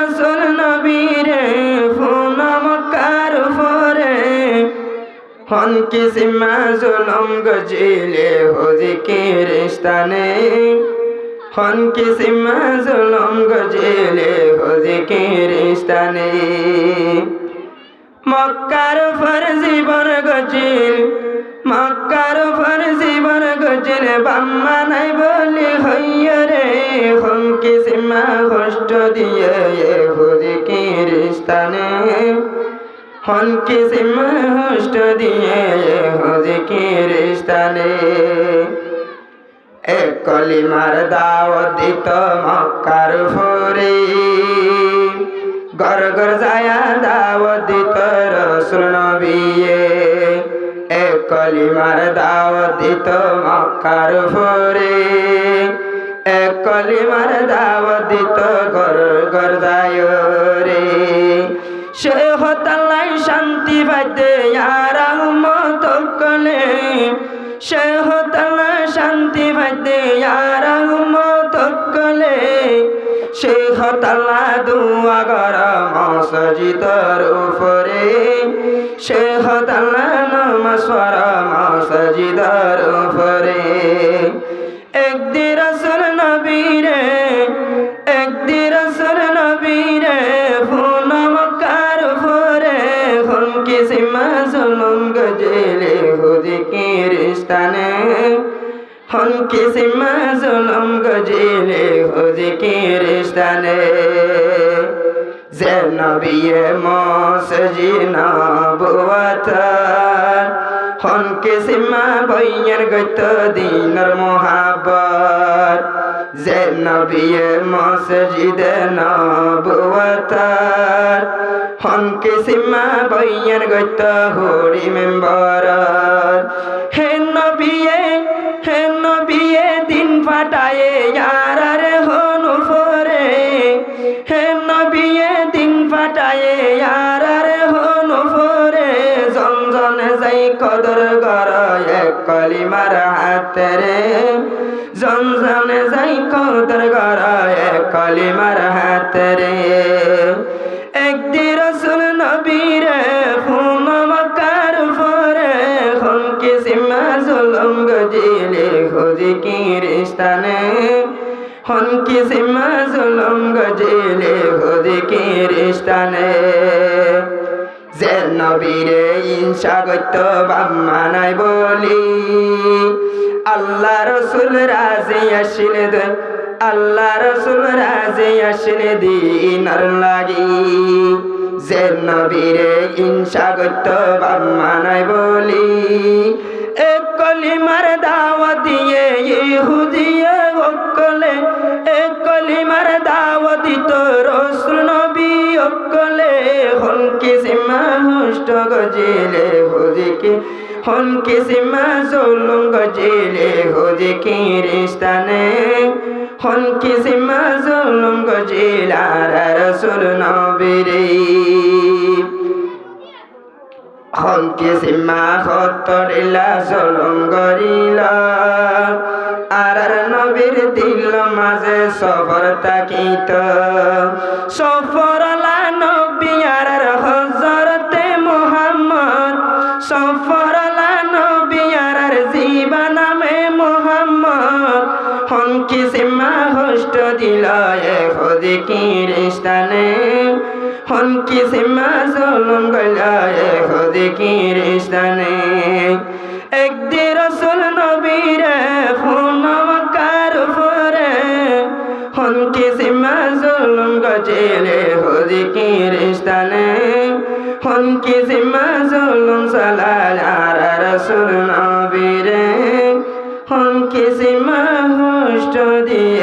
রসুল নবীরে ফোন মক্কার উপরে হন কিসিমা জুলুম গজিলে হুজিকির স্থানে হন কিসিমা জুলুম গজিলে হুজিকির স্থানে মক্কার উপর জীবন গজিল মক্কার উপর জীবন গজিল বাম্মা নাই বলি হইয় রে হন কিসিমা কষ্ট দিয়ে হুজিকির স্থানে হন কিসিমা কষ্ট দিয়ে হুজিকির স্থানে এক কলিমার দাওয়াত দিত মক্কার উপরে ঘর ঘর যায়া দাওয়াত দিত রসুল নবিয়ে এক কলিমার দাওয়াত দিত মক্কার উপরে এক কলিমার দাওয়াত দিত ঘর ঘর যায় রে শেখ তাল্লাই শান্তি পাইতে আর আহমত কলে শেখ তাল্লাই শান্তি পাইতে আর আহমত কলে শেখ তাল্লা দুয়া কর মসজিদের উপরে শেখ তাল্লা নামাজ পড়া মসজিদের উপরে একদিন রসুল নবীরে একদিন রসুল নবীরে ফোন মক্কার উপরে হন কিসিমা জুলুম গজিলে হুজিকির স্থানে হন কিসিমা জুলুম গজিলে হুজিকির স্থানে যে নবিয়ে মসজিদ নবুয়ত হন কিসিমা বইয়ের গত দিনের মোহাব্বত যে নবিয়ে মসজিদ নবুয়ত হন কিসিমা বইয়ের গত হুরি মেম্বর হে নবিয়ে দিন ফাটায়ে ইয়ার হন উপরে হে নবিয়ে দিন ফাটায়ে ইয়ার হন উপরে জনজন যাই কদর কর এক কলিমার হাতেরে জনজন যাই কদর কর এক কলিমার হাতেরে একদিন রসুল নবীরে ফোন মক্কার উপরে হন কিসিমা জুলুম গজিলে হুজিকির স্থানে হন কিসিমা জুলুম গজিলে হুজিকির স্থানে যে নবীরে ইনসা গত্য বাম্মা নাই বলি আল্লাহ রসুল রাজি আসিলে আল্লাহ রসুল রাজি আসিলে দিনার লাগি যে নবীরে ইনসা গত্য বাম্মা নাই বলি এক কলিমার দাওয়াত দিয়ে ইহুদিয়ে অকলে এক কলিমার দাওয়াত দিত রসুল নবী অকলে হন কিসিমা হুষ্ট গজিলে হুজিকি হন কিসিমা জুলুম গজিলে হুজিকির স্থানে হন কিসিমা জুলুম গজিলা রসুল নবীরে হন কিসিমা হতরিলা জুলুম গরিলা আর নবীর দিল মাঝে সফর তাকিত সফরলা নবী আর হযরতে মুহাম্মদ সফরলা নবী আর জীবা নামে মুহাম্মদ হন কিসিমা হষ্ট দিল হুজিকির স্থানে হন কিসিমা জুলুম গলা হুজিকির স্থানে একদিন রসুল নবীরে ফোন মক্কার উপরে হন কিসিমা জুলুম গজিলে হুজিকির স্থানে হন কিসিমা জুলুম সালাল আর রসুল নবীরে হন কিসিমা হুষ্ট দিয়ে